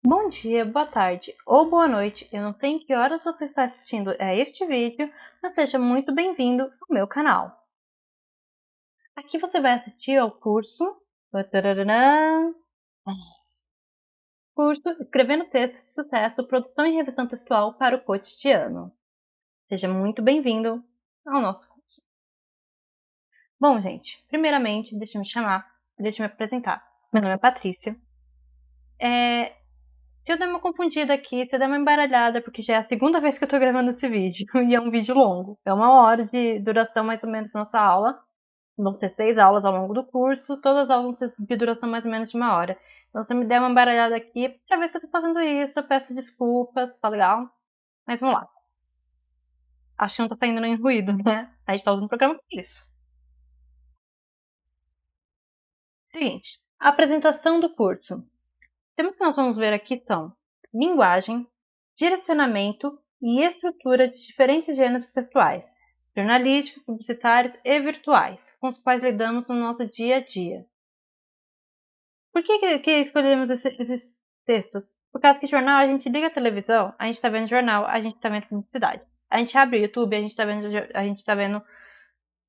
Bom dia, boa tarde ou boa noite. Eu não sei em que horas você está assistindo a este vídeo, mas seja muito bem-vindo ao meu canal. Aqui você vai assistir ao curso Escrevendo Textos de Sucesso, Produção e Revisão Textual para o Cotidiano. Seja muito bem-vindo ao nosso curso. Bom, gente, primeiramente, deixa eu me apresentar. Meu nome é Patrícia. Se eu der uma confundida aqui, se eu der uma embaralhada, porque já é a segunda vez que eu tô gravando esse vídeo, e é um vídeo longo. É 1 hora de duração, mais ou menos, nossa aula. Vão ser 6 aulas ao longo do curso, todas as aulas vão ser de duração mais ou menos de 1 hora. Então, se eu me der uma embaralhada aqui, é a vez que eu tô fazendo isso, eu peço desculpas, tá legal? Mas vamos lá. Acho que não tá saindo nem ruído, né? A gente tá usando o programa pra isso. Seguinte, a apresentação do curso. Temas que nós vamos ver aqui são linguagem, direcionamento e estrutura de diferentes gêneros textuais, jornalísticos, publicitários e virtuais, com os quais lidamos no nosso dia a dia. Por que escolhemos esses textos? Por causa que jornal, a gente liga a televisão, a gente está vendo jornal, a gente está vendo publicidade. A gente abre o YouTube, a gente tá vendo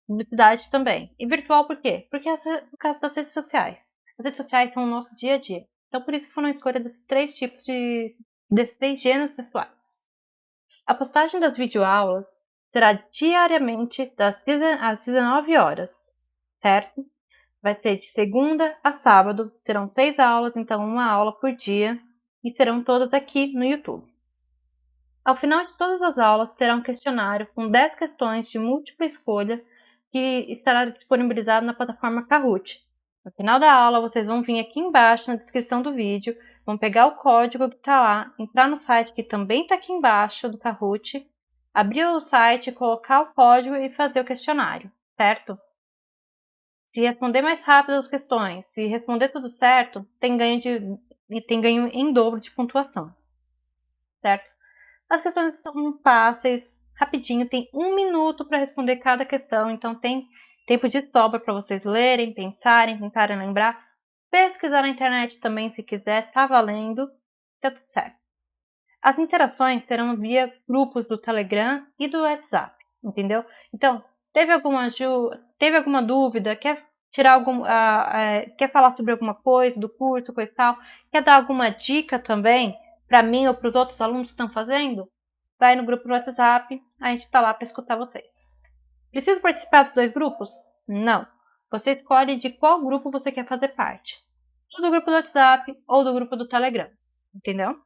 publicidade também. E virtual por quê? Porque por causa das redes sociais. As redes sociais são o nosso dia a dia. Então por isso que foram a escolha desses três gêneros textuais. A postagem das videoaulas será diariamente às 19 horas, certo? Vai ser de segunda a sábado, serão 6 aulas, então 1 aula por dia, e serão todas aqui no YouTube. Ao final de todas as aulas, terá um questionário com 10 questões de múltipla escolha que estará disponibilizado na plataforma Kahoot. No final da aula, vocês vão vir aqui embaixo na descrição do vídeo, vão pegar o código que está lá, entrar no site que também está aqui embaixo do Kahoot, abrir o site, colocar o código e fazer o questionário, certo? Se responder mais rápido as questões, se responder tudo certo, tem ganho em dobro de pontuação, certo? As questões são fáceis, rapidinho, tem 1 minuto para responder cada questão, então tem tempo de sobra para vocês lerem, pensarem, tentarem lembrar, pesquisar na internet também se quiser, tá valendo, tá tudo certo. As interações serão via grupos do Telegram e do WhatsApp, entendeu? Então, teve alguma dúvida, quer falar sobre alguma coisa do curso, coisa e tal, quer dar alguma dica também para mim ou para os outros alunos que estão fazendo? Vai no grupo do WhatsApp, a gente está lá para escutar vocês. Precisa participar dos 2 grupos? Não. Você escolhe de qual grupo você quer fazer parte. Ou do grupo do WhatsApp ou do grupo do Telegram. Entendeu?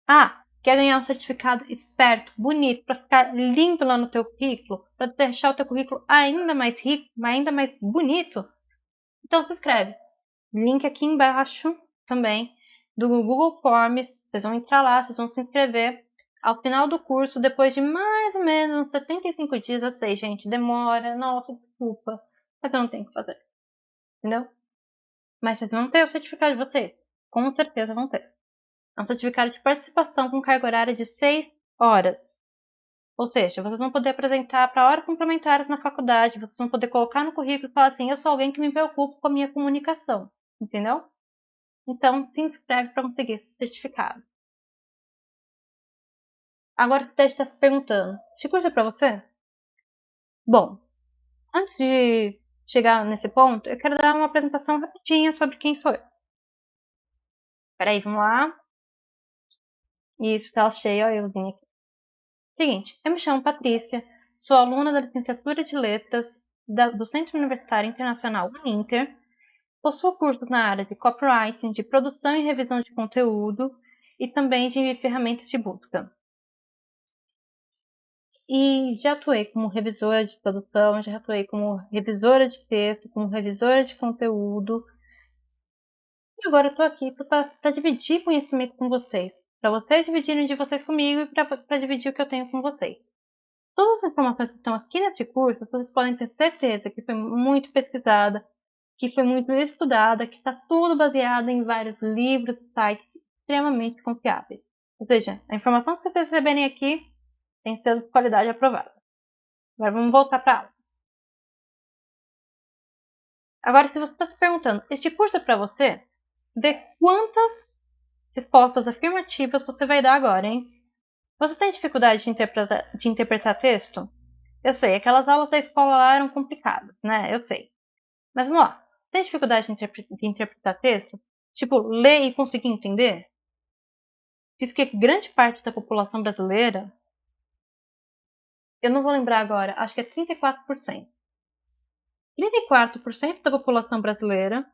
Ah, quer ganhar um certificado esperto, bonito, para ficar lindo lá no teu currículo, para deixar o teu currículo ainda mais rico, ainda mais bonito? Então se inscreve. Link aqui embaixo também do Google Forms. Vocês vão entrar lá, vocês vão se inscrever. Ao final do curso, depois de mais ou menos uns 75 dias, eu sei, gente, demora, nossa, desculpa, mas eu não tenho o que fazer, entendeu? Mas vocês vão ter o certificado de vocês, com certeza vão ter. É um certificado de participação com carga horária de 6 horas. Ou seja, vocês vão poder apresentar para horas complementares na faculdade, vocês vão poder colocar no currículo e falar assim, eu sou alguém que me preocupa com a minha comunicação, entendeu? Então, se inscreve para conseguir esse certificado. Agora você deve estar se perguntando, esse curso é para você? Bom, antes de chegar nesse ponto, eu quero dar uma apresentação rapidinha sobre quem sou eu. Peraí, vamos lá. Isso, tela cheia, olha euzinho aqui. Seguinte, eu me chamo Patrícia, sou aluna da licenciatura de Letras do Centro Universitário Internacional Uninter, possuo cursos na área de copywriting, de produção e revisão de conteúdo e também de ferramentas de busca. E já atuei como revisora de tradução, já atuei como revisora de texto, como revisora de conteúdo. E agora eu estou aqui para dividir conhecimento com vocês. Para vocês dividirem de vocês comigo e para dividir o que eu tenho com vocês. Todas as informações que estão aqui nesse curso, vocês podem ter certeza que foi muito pesquisada, que foi muito estudada, que está tudo baseado em vários livros e sites extremamente confiáveis. Ou seja, a informação que vocês receberem aqui tem que ser de qualidade aprovada. Agora vamos voltar para a aula. Agora, se você está se perguntando, este curso é para você? Ver quantas respostas afirmativas você vai dar agora, hein? Você tem dificuldade de interpretar texto? Eu sei, aquelas aulas da escola lá eram complicadas, né? Eu sei. Mas vamos lá. Tem dificuldade de interpretar texto? Tipo, ler e conseguir entender? Diz que grande parte da população brasileira, eu não vou lembrar agora, acho que é 34%. 34% da população brasileira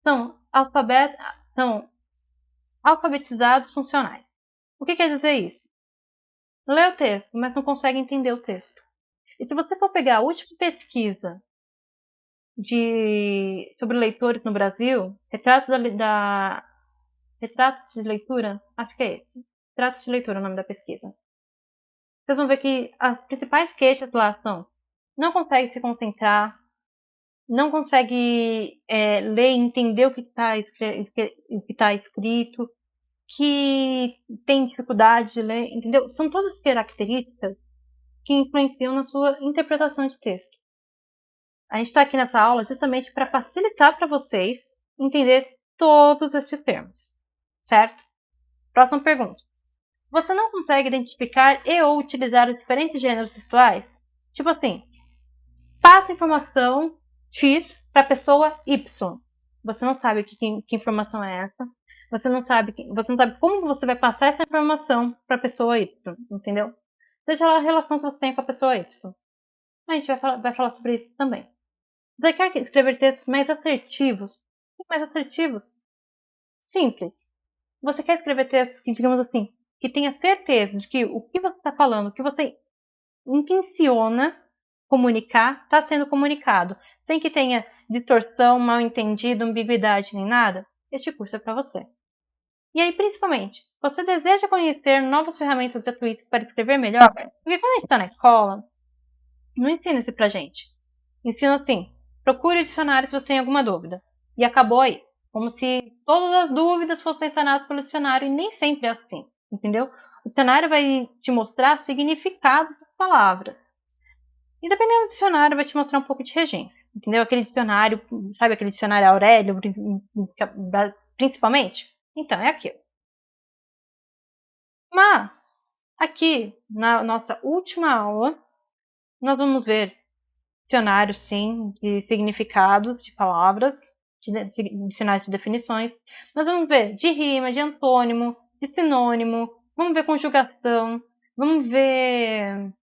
são alfabetizados funcionais. O que quer dizer isso? Lê o texto, mas não consegue entender o texto. E se você for pegar a última pesquisa sobre leitores no Brasil, Retratos de Leitura, acho que é esse. Retratos de Leitura é o nome da pesquisa. Vocês vão ver que as principais queixas lá são: não consegue se concentrar, não consegue ler e entender o que está escrito, que tem dificuldade de ler, entendeu? São todas características que influenciam na sua interpretação de texto. A gente está aqui nessa aula justamente para facilitar para vocês entender todos estes termos, certo? Próxima pergunta. Você não consegue identificar e ou utilizar os diferentes gêneros textuais? Tipo assim, passa informação X para a pessoa Y. Você não sabe que informação é essa. Você não sabe como você vai passar essa informação para a pessoa Y, entendeu? Seja lá a relação que você tem com a pessoa Y. A gente vai falar sobre isso também. Você quer escrever textos mais assertivos? Mais assertivos? Simples. Você quer escrever textos que, digamos assim, que tenha certeza de que o que você está falando, o que você intenciona comunicar, está sendo comunicado, sem que tenha distorção, mal entendido, ambiguidade nem nada? Este curso é para você. E aí, principalmente, você deseja conhecer novas ferramentas gratuitas para escrever melhor? Porque quando a gente está na escola, não ensina isso pra gente. Ensina assim: procure o dicionário se você tem alguma dúvida. E acabou aí. Como se todas as dúvidas fossem sanadas pelo dicionário, e nem sempre é assim, entendeu? O dicionário vai te mostrar significados das palavras. E dependendo do dicionário, vai te mostrar um pouco de regência, entendeu? Aquele dicionário, sabe aquele dicionário Aurélio, principalmente? Então, é aquilo. Mas, aqui, na nossa última aula, nós vamos ver dicionário, sim, de significados de palavras, dicionário de definições. Nós vamos ver de rima, de antônimo, de sinônimo, vamos ver conjugação, vamos ver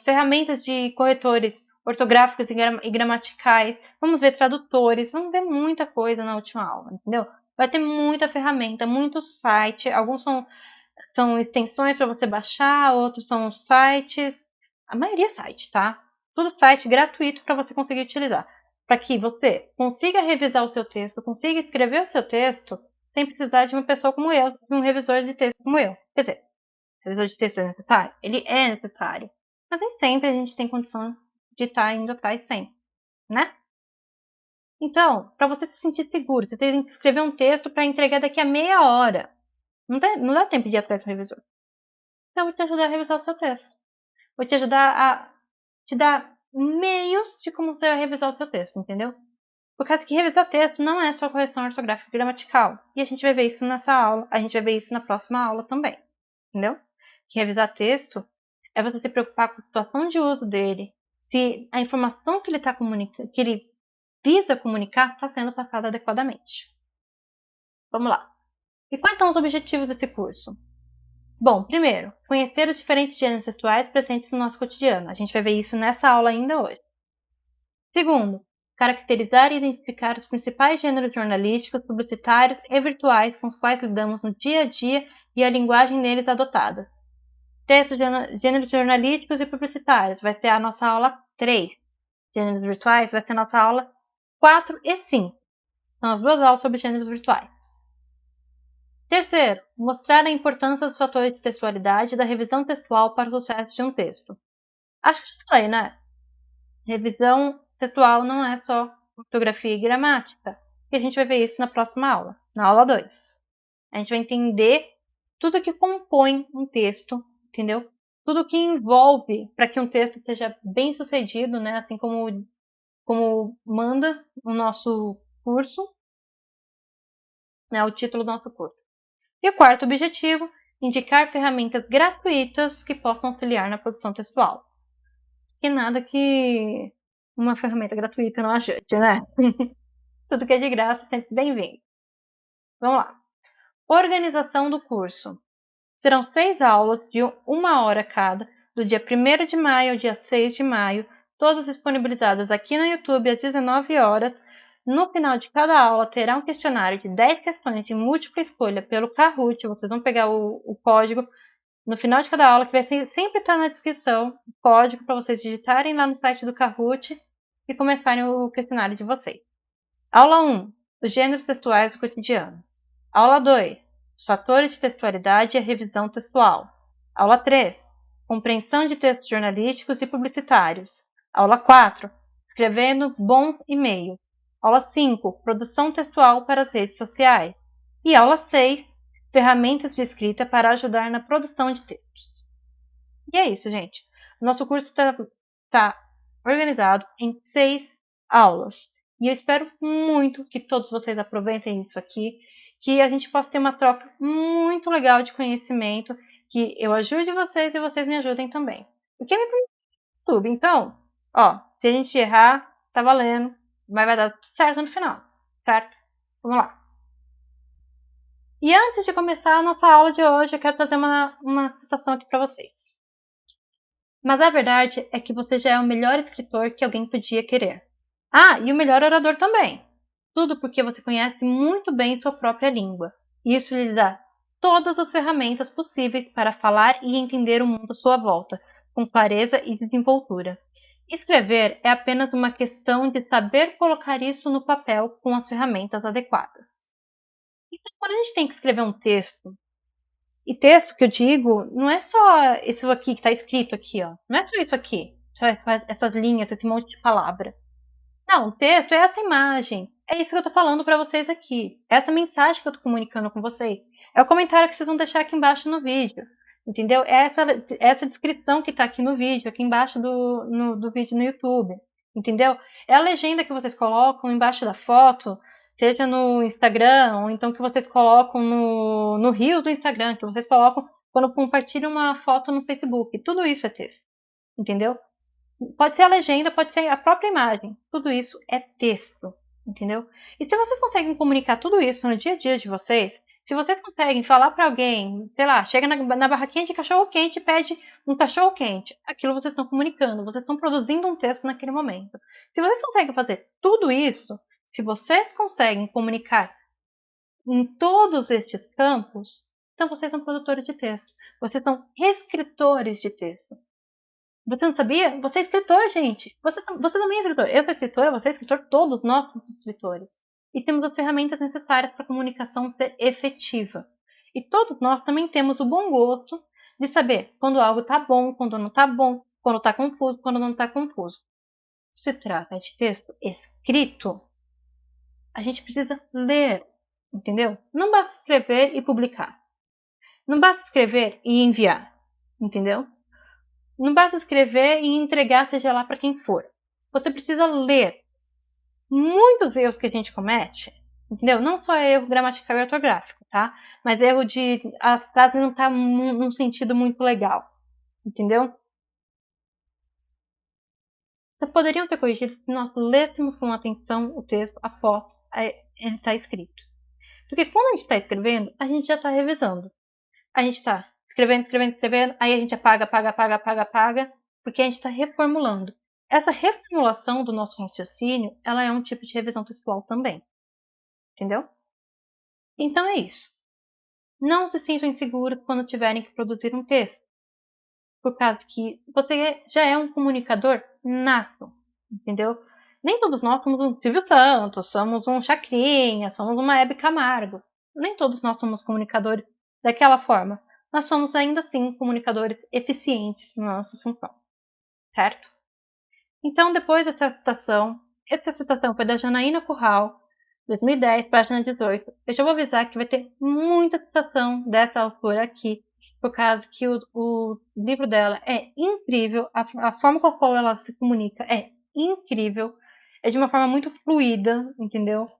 ferramentas de corretores ortográficos e gramaticais, vamos ver tradutores, vamos ver muita coisa na última aula, entendeu? Vai ter muita ferramenta, muito site, alguns são extensões para você baixar, outros são sites, a maioria é site, tá? Tudo site gratuito para você conseguir utilizar, para que você consiga revisar o seu texto, consiga escrever o seu texto sem precisar de uma pessoa como eu, de um revisor de texto como eu. Quer dizer, revisor de texto é necessário? Ele é necessário, mas nem sempre a gente tem condição de estar indo atrás sempre, né? Então, para você se sentir seguro, você tem que escrever um texto para entregar daqui a meia hora. Não dá tempo de ir atrás do revisor. Então, eu vou te ajudar a revisar o seu texto. Vou te ajudar a te dar meios de como você vai revisar o seu texto, entendeu? Por causa que revisar texto não é só correção ortográfica e gramatical. E a gente vai ver isso nessa aula, a gente vai ver isso na próxima aula também, entendeu? Que revisar texto é você se preocupar com a situação de uso dele, se a informação que ele está comunicando, que ele visa comunicar, está sendo passada adequadamente. Vamos lá. E quais são os objetivos desse curso? Bom, primeiro, conhecer os diferentes gêneros textuais presentes no nosso cotidiano. A gente vai ver isso nessa aula ainda hoje. Segundo, caracterizar e identificar os principais gêneros jornalísticos, publicitários e virtuais com os quais lidamos no dia a dia e a linguagem neles adotadas. Textos, gêneros jornalísticos e publicitários vai ser a nossa aula 3. Gêneros virtuais vai ser a nossa aula 4 e 5. São as duas aulas sobre gêneros virtuais. Terceiro, mostrar a importância dos fatores de textualidade e da revisão textual para o sucesso de um texto. Acho que já falei, né? Revisão textual não é só ortografia e gramática. E a gente vai ver isso na próxima aula, na aula 2. A gente vai entender tudo que compõe um texto, entendeu? Tudo que envolve para que um texto seja bem sucedido, né? Assim como manda o nosso curso. né, o título do nosso curso. E o quarto objetivo, indicar ferramentas gratuitas que possam auxiliar na produção textual. Que nada que uma ferramenta gratuita não ajude, né? Tudo que é de graça é sempre bem-vindo. Vamos lá. Organização do curso. Serão 6 aulas de 1 hora cada, do dia 1º de maio ao dia 6 de maio, todas disponibilizadas aqui no YouTube às 19 horas. No final de cada aula terá um questionário de 10 questões de múltipla escolha pelo Kahoot. Vocês vão pegar o código no final de cada aula, que vai sempre estar na descrição, o código para vocês digitarem lá no site do Kahoot e começarem o questionário de vocês. Aula 1. Os gêneros textuais do cotidiano. Aula 2. Os fatores de textualidade e a revisão textual. Aula 3. Compreensão de textos jornalísticos e publicitários. Aula 4. Escrevendo bons e-mails. Aula 5. Produção textual para as redes sociais. E aula 6. Ferramentas de escrita para ajudar na produção de textos. E é isso, gente. O nosso curso está organizado em 6 aulas. E eu espero muito que todos vocês aproveitem isso aqui, que a gente possa ter uma troca muito legal de conhecimento, que eu ajude vocês e vocês me ajudem também. Porque me pergunta no YouTube, então, se a gente errar, tá valendo, mas vai dar tudo certo no final, certo? Vamos lá. E antes de começar a nossa aula de hoje, eu quero trazer uma citação aqui para vocês. Mas a verdade é que você já é o melhor escritor que alguém podia querer. E o melhor orador também. Tudo porque você conhece muito bem sua própria língua. Isso lhe dá todas as ferramentas possíveis para falar e entender o mundo à sua volta, com clareza e desenvoltura. Escrever é apenas uma questão de saber colocar isso no papel com as ferramentas adequadas. Então, quando a gente tem que escrever um texto, e texto que eu digo, não é só isso aqui que está escrito aqui, não é só isso aqui, só essas linhas, esse monte de palavra. Não, o texto é essa imagem. É isso que eu estou falando para vocês aqui. Essa mensagem que eu estou comunicando com vocês. É o comentário que vocês vão deixar aqui embaixo no vídeo. Entendeu? É essa descrição que está aqui no vídeo, aqui embaixo do vídeo no YouTube. Entendeu? É a legenda que vocês colocam embaixo da foto, seja no Instagram, ou então que vocês colocam no Reels do Instagram, que vocês colocam quando compartilham uma foto no Facebook. Tudo isso é texto. Entendeu? Pode ser a legenda, pode ser a própria imagem. Tudo isso é texto, entendeu? E se vocês conseguem comunicar tudo isso no dia a dia de vocês, se vocês conseguem falar para alguém, sei lá, chega na barraquinha de cachorro-quente e pede um cachorro-quente, aquilo vocês estão comunicando, vocês estão produzindo um texto naquele momento. Se vocês conseguem fazer tudo isso, se vocês conseguem comunicar em todos estes campos, então vocês são produtores de texto. Vocês são escritores de texto. Você não sabia? Você é escritor, gente. Você também é escritor. Eu sou escritora, você é escritor, todos nós somos escritores. E temos as ferramentas necessárias para a comunicação ser efetiva. E todos nós também temos o bom gosto de saber quando algo está bom, quando não está bom, quando está confuso, quando não está confuso. Se trata de texto escrito, a gente precisa ler, entendeu? Não basta escrever e publicar. Não basta escrever e enviar, entendeu? Não basta escrever e entregar, seja lá para quem for. Você precisa ler. Muitos erros que a gente comete, entendeu? Não só erro gramatical e ortográfico, tá? Mas erro de a frase não tá num sentido muito legal, entendeu? Vocês poderiam ter corrigido se nós lêssemos com atenção o texto após ele estar escrito. Porque quando a gente está escrevendo, a gente já está revisando. A gente está escrevendo, aí a gente apaga, porque a gente está reformulando. Essa reformulação do nosso raciocínio, ela é um tipo de revisão textual também. Entendeu? Então é isso. Não se sintam inseguros quando tiverem que produzir um texto, por causa que você já é um comunicador nato, entendeu? Nem todos nós somos um Silvio Santos, somos um Chacrinha, somos uma Hebe Camargo. Nem todos nós somos comunicadores daquela forma. Nós somos ainda assim comunicadores eficientes na nossa função, certo? Então, depois dessa citação, essa citação foi da Janaína Curral, 2010, página 18. Eu já vou avisar que vai ter muita citação dessa autora aqui, por causa que o livro dela é incrível, a forma com a qual ela se comunica é incrível, é de uma forma muito fluida, entendeu?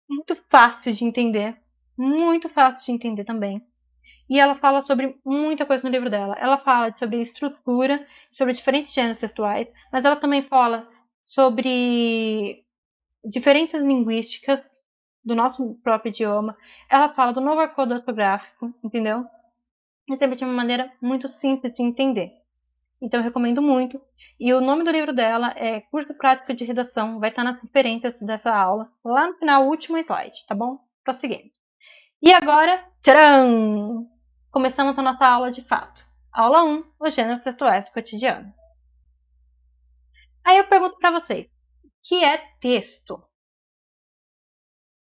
muito fácil de entender, muito fácil de entender também. E ela fala sobre muita coisa no livro dela. Ela fala sobre estrutura, sobre diferentes gêneros textuais, mas ela também fala sobre diferenças linguísticas do nosso próprio idioma. Ela fala do novo arcode ortográfico, entendeu? É sempre de uma maneira muito simples de entender. Então eu recomendo muito. E o nome do livro dela é Curso Prático de Redação. Vai estar nas referências dessa aula, lá no final, o último slide, tá bom? Prosseguindo. E agora, tcharam! Começamos a nossa aula de fato. Aula 1, os gêneros textuais do cotidiano. Aí eu pergunto para vocês, o que é texto?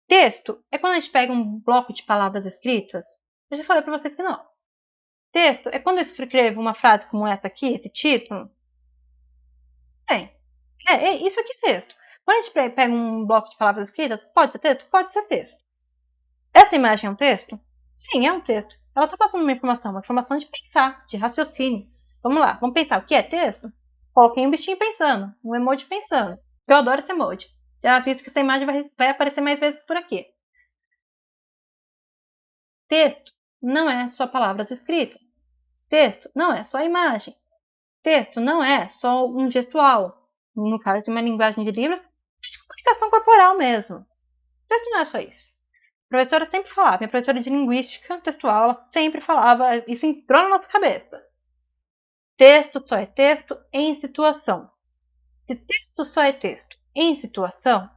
Texto é quando a gente pega um bloco de palavras escritas. Eu já falei para vocês que não. Texto é quando eu escrevo uma frase como essa aqui, esse título. Bem, isso aqui é texto. Quando a gente pega um bloco de palavras escritas, pode ser texto? Pode ser texto. Essa imagem é um texto? Sim, é um texto. Ela está passando uma informação de pensar, de raciocínio. Vamos lá, vamos pensar. O que é texto? Coloquei um bichinho pensando, um emoji pensando. Eu adoro esse emoji. Já aviso que essa imagem vai aparecer mais vezes por aqui. Texto não é só palavras escritas. Texto não é só imagem. Texto não é só um gestual. No caso de uma linguagem de livros, é de comunicação corporal mesmo. Texto não é só isso. A professora sempre falava, minha professora de linguística textual, ela sempre falava, isso entrou na nossa cabeça. Texto só é texto em situação. Se texto só é texto em situação,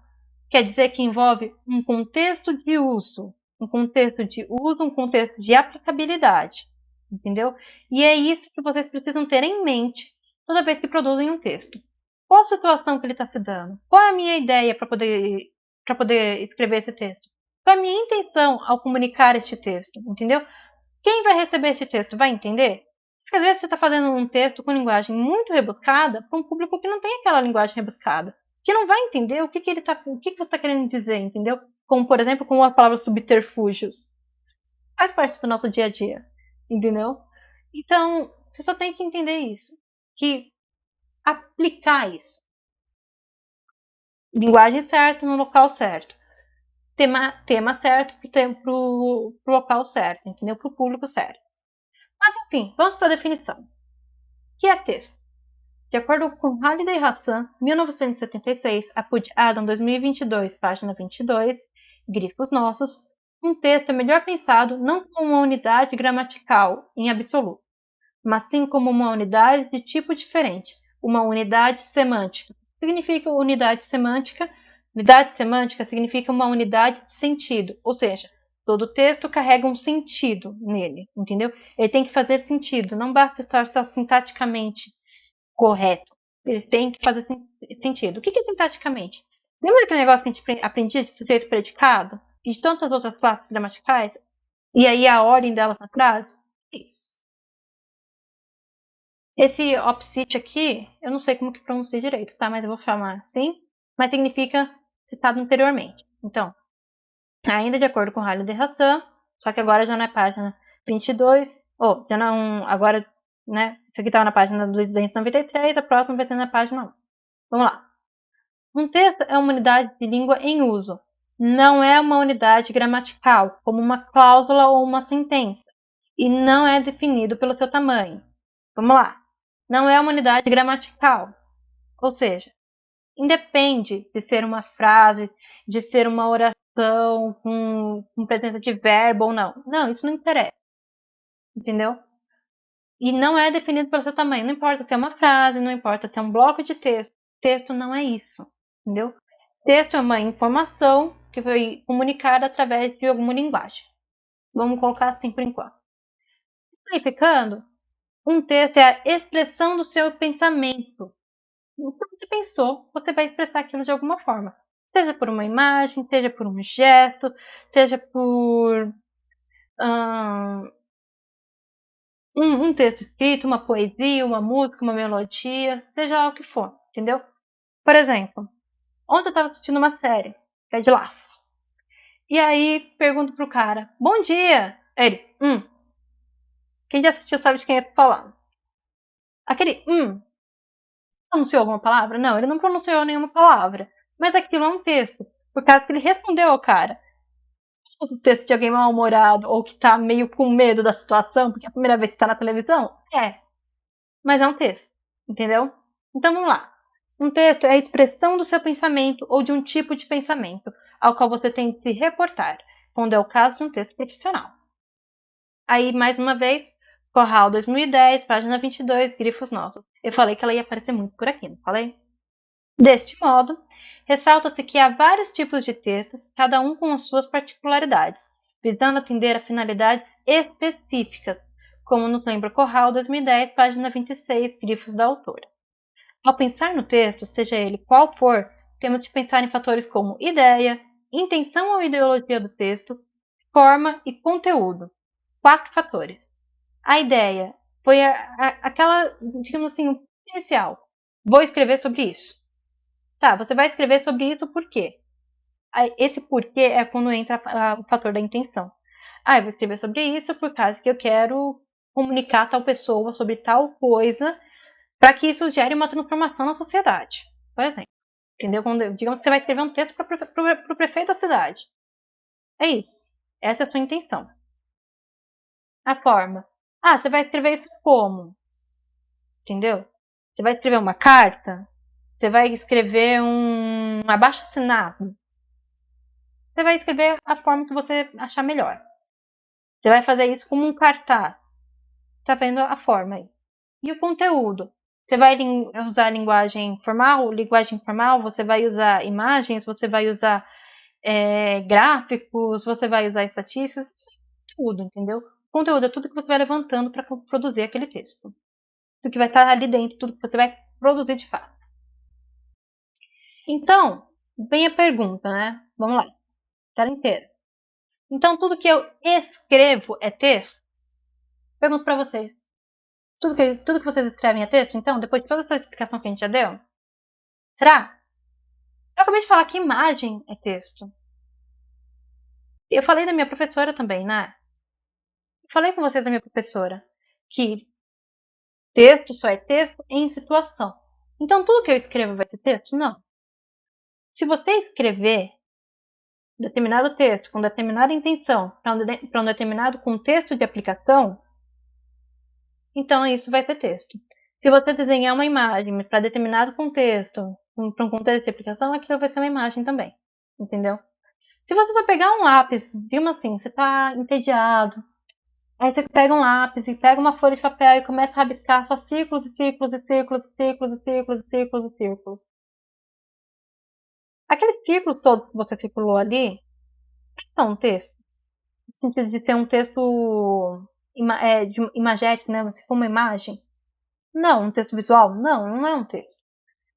quer dizer que envolve um contexto de uso, um contexto de aplicabilidade, entendeu? E é isso que vocês precisam ter em mente toda vez que produzem um texto. Qual a situação que ele está se dando? Qual é a minha ideia para poder escrever esse texto? Qual é a minha intenção ao comunicar este texto, entendeu? Quem vai receber este texto vai entender? Porque às vezes você está fazendo um texto com linguagem muito rebuscada para um público que não tem aquela linguagem rebuscada, que não vai entender o que você está querendo dizer, entendeu? Como, por exemplo, com a palavra subterfúgios. Faz parte do nosso dia a dia, entendeu? Então, você só tem que entender isso, que aplicar isso. Linguagem certa no local certo. Tema certo para o local certo, entendeu? Para o público certo. Mas enfim, vamos para a definição. O que é texto? De acordo com Halliday e Hassan, 1976, Apud Adam 2022, página 22, grifos nossos, um texto é melhor pensado não como uma unidade gramatical em absoluto, mas sim como uma unidade de tipo diferente, uma unidade semântica. Significa unidade semântica? Unidade semântica significa uma unidade de sentido, ou seja, todo texto carrega um sentido nele, entendeu? Ele tem que fazer sentido, não basta estar só sintaticamente correto. Ele tem que fazer sentido. O que é sintaticamente? Lembra daquele negócio que a gente aprendia de sujeito predicado? E de tantas outras classes gramaticais? E aí a ordem delas na frase? Isso. Esse opsit aqui, eu não sei como que pronuncia direito, tá? Mas eu vou chamar assim. Mas significa citado anteriormente. Então, ainda de acordo com o Halliday e Hassan, só que agora já não é página 22, já não, agora, né, isso aqui estava na página 293, a próxima vai ser na página 1. Vamos lá. Um texto é uma unidade de língua em uso. Não é uma unidade gramatical, como uma cláusula ou uma sentença. E não é definido pelo seu tamanho. Vamos lá. Não é uma unidade gramatical. Ou seja, independe de ser uma frase, de ser uma oração com presença de verbo ou não. Não, isso não interessa. Entendeu? E não é definido pelo seu tamanho. Não importa se é uma frase, não importa se é um bloco de texto. Texto não é isso. Entendeu? Texto é uma informação que foi comunicada através de alguma linguagem. Vamos colocar assim por enquanto. Simplificando, um texto é a expressão do seu pensamento. O que você pensou, você vai expressar aquilo de alguma forma. Seja por uma imagem, seja por um gesto, seja por um texto escrito, uma poesia, uma música, uma melodia, seja lá o que for, entendeu? Por exemplo, ontem eu estava assistindo uma série, que é de laço. E aí pergunto pro cara, bom dia! Ele, Quem já assistiu sabe de quem eu tô falando. Aquele, pronunciou alguma palavra? Não, ele não pronunciou nenhuma palavra. Mas aquilo é um texto. Por causa que ele respondeu ao cara. O texto de alguém mal-humorado ou que tá meio com medo da situação, porque é a primeira vez que tá na televisão? É. Mas é um texto, entendeu? Então vamos lá. Um texto é a expressão do seu pensamento ou de um tipo de pensamento ao qual você tem de se reportar, quando é o caso de um texto profissional. Aí, mais uma vez, Corral 2010, página 22, grifos nossos. Eu falei que ela ia aparecer muito por aqui, não falei? Deste modo, ressalta-se que há vários tipos de textos, cada um com as suas particularidades, visando atender a finalidades específicas, como nos lembra Corral 2010, página 26, grifos da autora. Ao pensar no texto, seja ele qual for, temos de pensar em fatores como ideia, intenção ou ideologia do texto, forma e conteúdo. 4 fatores. A ideia foi aquela, digamos assim, inicial. Vou escrever sobre isso. Tá, você vai escrever sobre isso por quê? Esse porquê é quando entra o fator da intenção. Eu vou escrever sobre isso por causa que eu quero comunicar a tal pessoa sobre tal coisa para que isso gere uma transformação na sociedade, por exemplo. Entendeu? Digamos que você vai escrever um texto para o prefeito da cidade. É isso. Essa é a sua intenção. A forma. Você vai escrever isso como? Entendeu? Você vai escrever uma carta? Você vai escrever um abaixo-assinado? Você vai escrever a forma que você achar melhor. Você vai fazer isso como um cartaz. Tá vendo a forma aí. E o conteúdo? Você vai usar linguagem formal? Linguagem formal, você vai usar imagens, você vai usar gráficos, você vai usar estatísticas, tudo, entendeu? Conteúdo é tudo que você vai levantando para produzir aquele texto. Tudo que vai estar ali dentro, tudo que você vai produzir de fato. Então, vem a pergunta, né? Vamos lá. Tela inteira. Então, tudo que eu escrevo é texto? Pergunto para vocês. Tudo que vocês escrevem é texto? Então, depois de toda essa explicação que a gente já deu? Será? Eu acabei de falar que imagem é texto. Eu falei da minha professora também, né? Eu falei com vocês da minha professora que texto só é texto em situação. Então, tudo que eu escrevo vai ser texto? Não. Se você escrever determinado texto com determinada intenção para um determinado contexto de aplicação, então isso vai ser texto. Se você desenhar uma imagem para determinado contexto, para um contexto de aplicação, aquilo vai ser uma imagem também. Entendeu? Se você for pegar um lápis, digamos assim, você está entediado, aí você pega um lápis e pega uma folha de papel e começa a rabiscar só círculos e círculos e círculos e círculos e círculos e círculos e círculos. Aqueles círculos todos que você circulou ali são um texto. No sentido de ser um texto imagético, né? Se for uma imagem. Não, um texto visual? Não, não é um texto.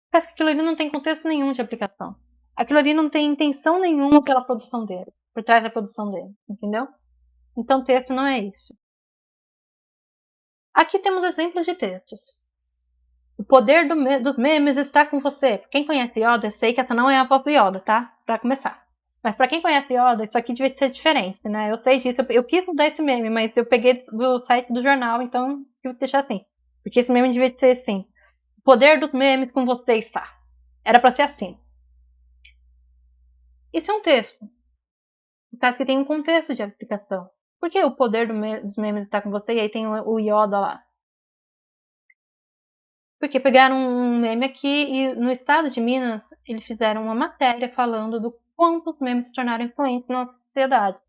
Parece que aquilo ali não tem contexto nenhum de aplicação. Aquilo ali não tem intenção nenhuma pela produção dele, por trás da produção dele, entendeu? Então texto não é isso. Aqui temos exemplos de textos. O poder dos memes está com você. Quem conhece Yoda, eu sei que essa não é a voz do Yoda, tá? Pra começar. Mas pra quem conhece Yoda, isso aqui devia ser diferente, né? Eu sei disso. Eu quis mudar esse meme, mas eu peguei do site do jornal, então tive que deixar assim. Porque esse meme devia ser assim. O poder dos memes com você está. Era pra ser assim. Isso é um texto. No caso que tem um contexto de aplicação. Por que o poder dos memes está com você e aí tem o Yoda lá? Porque pegaram um meme aqui e no estado de Minas eles fizeram uma matéria falando do quanto os memes se tornaram influentes na sociedade.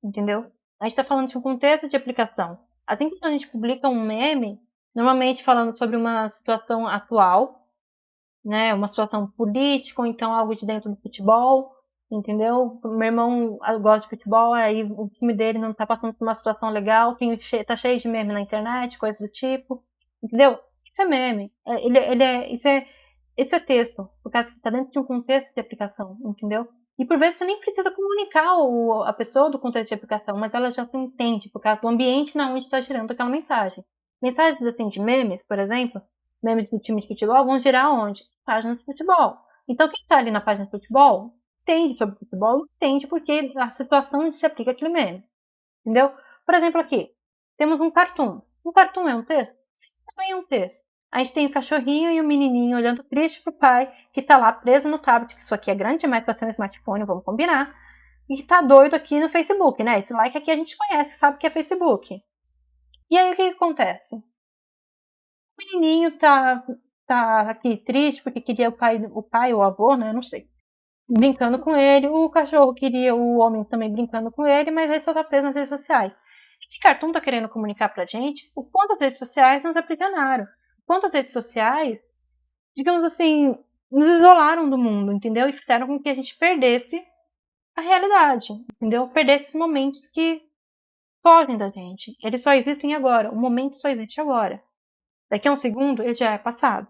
Entendeu? A gente está falando de um contexto de aplicação. Assim que a gente publica um meme, normalmente falando sobre uma situação atual, né, uma situação política, ou então algo de dentro do futebol, entendeu? Meu irmão gosta de futebol, aí o time dele não tá passando por uma situação legal, tá cheio de meme na internet, coisas do tipo, entendeu? Isso é meme, isso é texto, porque tá dentro de um contexto de aplicação, entendeu? E por vezes você nem precisa comunicar a pessoa do contexto de aplicação, mas ela já se entende por causa do ambiente na onde está girando aquela mensagem. Mensagens assim de memes, por exemplo, memes do time de futebol vão girar onde? Página de futebol. Então quem está ali na página de futebol entende sobre futebol, entende porque a situação onde se aplica aquele meme. Entendeu? Por exemplo aqui, temos um cartoon. Um cartoon é um texto? Sim, também é um texto. A gente tem o cachorrinho e o menininho olhando triste pro pai, que tá lá preso no tablet, que isso aqui é grande demais pra ser um smartphone, vamos combinar. E que tá doido aqui no Facebook, né? Esse like aqui a gente conhece, sabe que é Facebook. E aí o que acontece? O menininho tá aqui triste porque queria o pai ou o avô, né? Não sei. Brincando com ele. O cachorro queria o homem também brincando com ele, mas ele só tá preso nas redes sociais. Esse cartoon tá querendo comunicar pra gente o quanto as redes sociais nos aprisionaram. O quanto as redes sociais, digamos assim, nos isolaram do mundo, entendeu? E fizeram com que a gente perdesse a realidade, entendeu? Perdesse esses momentos que fogem da gente. Eles só existem agora. O momento só existe agora. Daqui a um segundo, ele já é passado.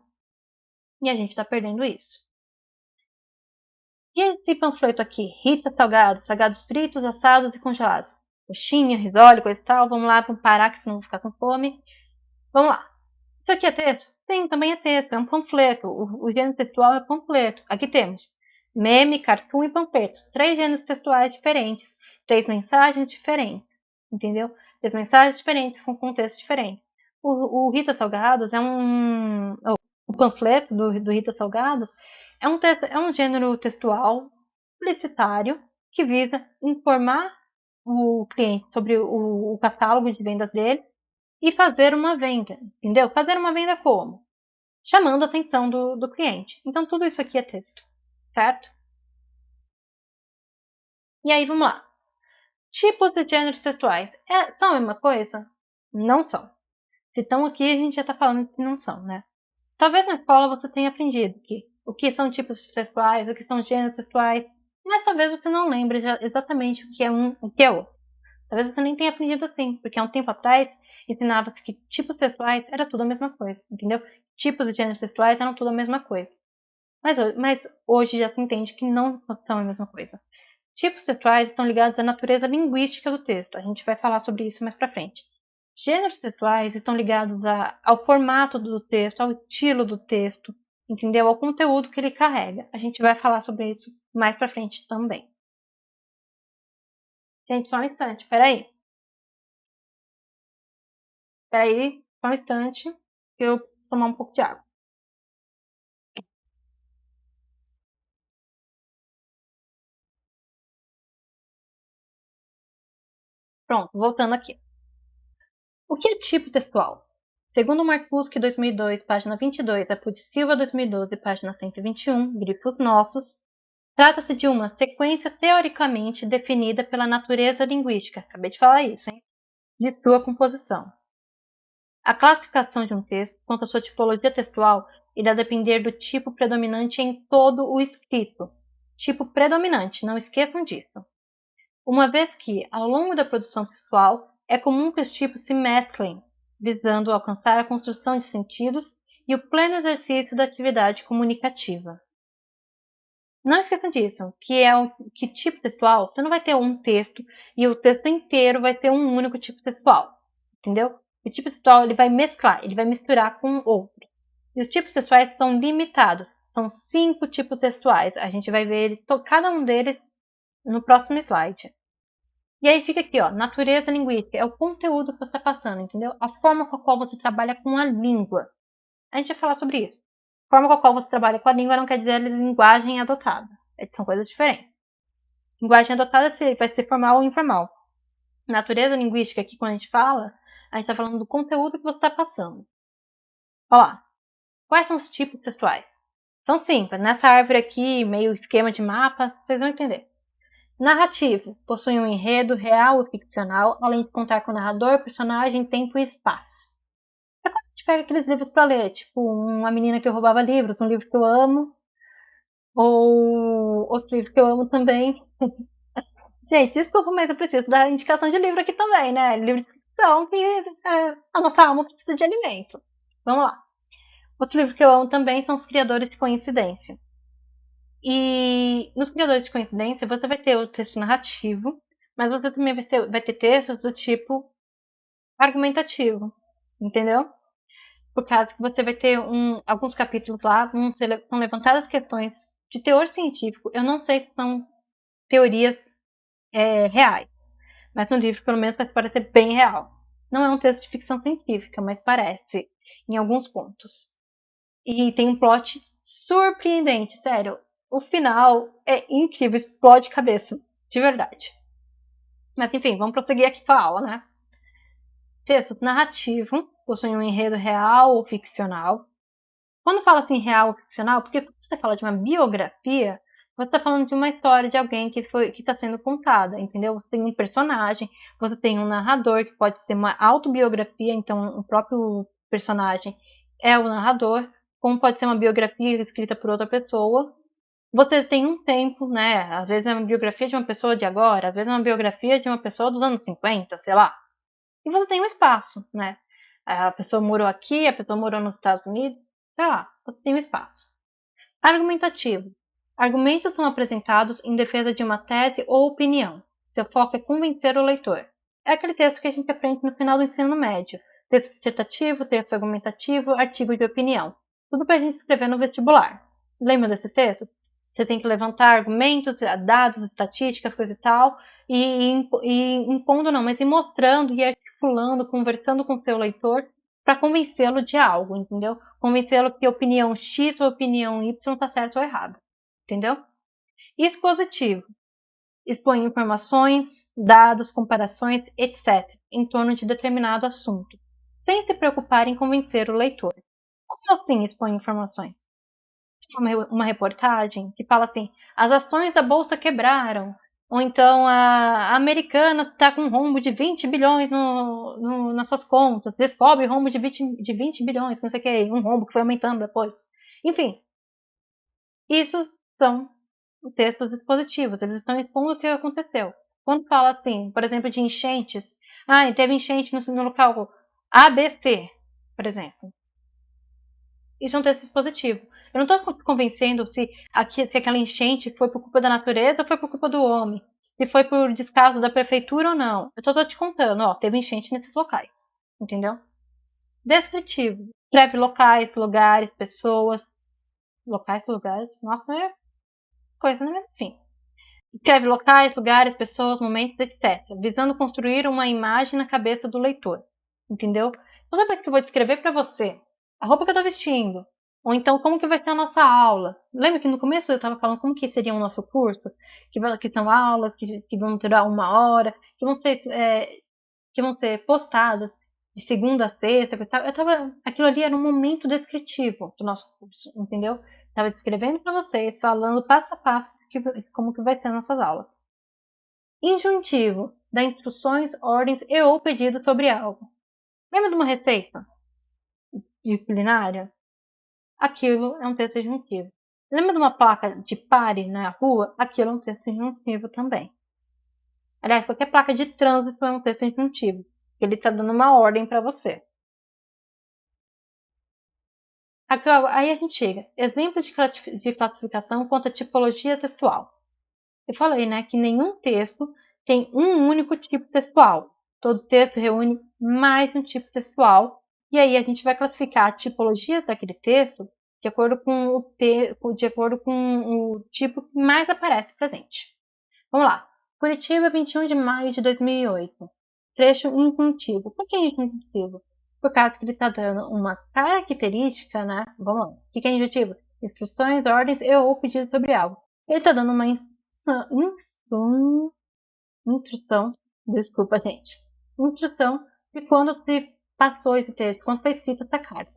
E a gente tá perdendo isso. E esse panfleto aqui? Rita salgados, salgados fritos, assados e congelados. Coxinha, risole, coisa e tal. Vamos lá, vamos parar, que senão vou ficar com fome. Vamos lá. Isso aqui é texto? Sim, também é texto. É um panfleto. O gênero textual é panfleto. Aqui temos meme, cartoon e panfleto. 3 gêneros textuais diferentes. 3 mensagens diferentes. Entendeu? 3 mensagens diferentes com contextos diferentes. O Rita Salgados é um... O panfleto do Rita Salgados é um gênero textual publicitário que visa informar o cliente sobre o catálogo de vendas dele e fazer uma venda, entendeu? Fazer uma venda como? Chamando a atenção do cliente. Então, tudo isso aqui é texto, certo? E aí, vamos lá. Tipos de gêneros textuais. São a mesma coisa? Não são. Se estão aqui, a gente já está falando que não são, né? Talvez na escola você tenha aprendido o que são tipos textuais, o que são gêneros textuais, mas talvez você não lembre exatamente o que é um e o que é outro. Talvez você nem tenha aprendido assim, porque há um tempo atrás ensinava-se que tipos textuais era tudo a mesma coisa, entendeu? Tipos de gêneros textuais eram tudo a mesma coisa. Mas hoje já se entende que não são a mesma coisa. Tipos textuais estão ligados à natureza linguística do texto. A gente vai falar sobre isso mais pra frente. Gêneros textuais estão ligados ao formato do texto, ao estilo do texto, entendeu? Ao conteúdo que ele carrega. A gente vai falar sobre isso mais pra frente também. Gente, só um instante, peraí. Peraí, só um instante, que eu preciso tomar um pouco de água. Pronto, voltando aqui. O que é tipo textual? Segundo Marcuski, 2002, página 22, Apud Silva, 2012, página 121, grifos nossos, trata-se de uma sequência teoricamente definida pela natureza linguística, acabei de falar isso, hein? De sua composição. A classificação de um texto, quanto à sua tipologia textual, irá depender do tipo predominante em todo o escrito. Tipo predominante, não esqueçam disso. Uma vez que, ao longo da produção textual, é comum que os tipos se mesclem, visando alcançar a construção de sentidos e o pleno exercício da atividade comunicativa. Não esqueça disso, que tipo textual, você não vai ter um texto e o texto inteiro vai ter um único tipo textual, entendeu? O tipo textual ele vai mesclar, ele vai misturar com outro. E os tipos textuais são limitados, são 5 tipos textuais. A gente vai ver cada um deles no próximo slide. E aí fica aqui, ó, natureza linguística, é o conteúdo que você está passando, entendeu? A forma com a qual você trabalha com a língua. A gente vai falar sobre isso. A forma com a qual você trabalha com a língua não quer dizer a linguagem adotada. São coisas diferentes. Linguagem adotada vai ser formal ou informal. Natureza linguística, aqui quando a gente fala, a gente está falando do conteúdo que você está passando. Olha lá. Quais são os tipos textuais? São simples. Nessa árvore aqui, meio esquema de mapa, vocês vão entender. Narrativo. Possui um enredo real ou ficcional, além de contar com narrador, personagem, tempo e espaço. É quando a gente pega aqueles livros para ler, tipo Uma Menina que Roubava Livros, um livro que eu amo, ou outro livro que eu amo também. Gente, desculpa, mas eu preciso dar indicação de livro aqui também, né? Livro de ficção que a nossa alma precisa de alimento. Vamos lá. Outro livro que eu amo também são Os Criadores de Coincidência. E nos Criadores de Coincidência você vai ter o texto narrativo, mas você também vai ter textos do tipo argumentativo, entendeu? Por causa que você vai ter alguns capítulos lá, são levantadas questões de teor científico. Eu não sei se são teorias reais, mas no livro pelo menos vai parecer bem real. Não é um texto de ficção científica, mas parece, em alguns pontos. E tem um plot surpreendente, sério. O final é incrível, explode cabeça, de verdade. Mas enfim, vamos prosseguir aqui com a aula, né? Texto narrativo possui um enredo real ou ficcional. Quando fala assim real ou ficcional, porque quando você fala de uma biografia, você está falando de uma história de alguém que está sendo contada, entendeu? Você tem um personagem, você tem um narrador, que pode ser uma autobiografia, então o próprio personagem é o narrador, como pode ser uma biografia escrita por outra pessoa. Você tem um tempo, né? Às vezes é uma biografia de uma pessoa de agora, às vezes é uma biografia de uma pessoa dos anos 50, sei lá. E você tem um espaço, né? A pessoa morou aqui, a pessoa morou nos Estados Unidos, sei lá, você tem um espaço. Argumentativo. Argumentos são apresentados em defesa de uma tese ou opinião. Seu foco é convencer o leitor. É aquele texto que a gente aprende no final do ensino médio. Texto dissertativo, texto argumentativo, artigo de opinião. Tudo para a gente escrever no vestibular. Lembra desses textos? Você tem que levantar argumentos, dados, estatísticas, coisa e tal, impondo não, mas mostrando e articulando, conversando com o seu leitor para convencê-lo de algo, entendeu? Convencê-lo que a opinião X ou a opinião Y está certa ou errada, entendeu? Expositivo. Expõe informações, dados, comparações, etc., em torno de determinado assunto, sem se preocupar em convencer o leitor. Como assim expõe informações? Uma reportagem que fala assim, as ações da bolsa quebraram, ou então a americana está com um rombo de 20 bilhões nas suas contas, descobre rombo de 20 bilhões, não sei o que, um rombo que foi aumentando depois. Enfim, isso são textos expositivos, eles estão expondo o que aconteceu. Quando fala assim, por exemplo, de enchentes, teve enchente no local ABC, por exemplo. Isso é um texto expositivo. Eu não estou convencendo se aquela enchente foi por culpa da natureza ou foi por culpa do homem. Se foi por descaso da prefeitura ou não. Eu estou só te contando, ó, teve enchente nesses locais. Entendeu? Descritivo. Escreve locais, lugares, pessoas. Locais, lugares. Nossa, é coisa, né? Enfim. Escreve locais, lugares, pessoas, momentos, etc. Visando construir uma imagem na cabeça do leitor. Entendeu? Toda vez que eu vou descrever para você a roupa que eu estou vestindo, ou então como que vai ser a nossa aula. Lembra que no começo eu estava falando como que seria o nosso curso? Que são aulas que vão durar 1 hora, que vão ser postadas de segunda a sexta. Aquilo ali era um momento descritivo do nosso curso, entendeu? Estava descrevendo para vocês, falando passo a passo como que vai ser nossas aulas. Injuntivo, dá instruções, ordens e ou pedidos sobre algo. Lembra de uma receita de culinária? Aquilo é um texto injuntivo. Lembra de uma placa de pare na rua? Aquilo é um texto injuntivo também. Aliás, qualquer placa de trânsito é um texto injuntivo. Ele está dando uma ordem para você. Aí a gente chega. Exemplo de classificação quanto à tipologia textual. Eu falei, né, que nenhum texto tem um único tipo textual. Todo texto reúne mais um tipo textual. E aí a gente vai classificar a tipologia daquele texto de acordo com o tipo que mais aparece presente. Vamos lá. Curitiba, 21 de maio de 2008. Trecho injuntivo. Por que injuntivo? Por causa que ele está dando uma característica, né? Vamos lá. O que é injuntivo? Instruções, ordens e ou pedido sobre algo. Ele está dando uma instrução, desculpa, gente. Instrução de quando se passou esse texto, quando foi escrita essa carta.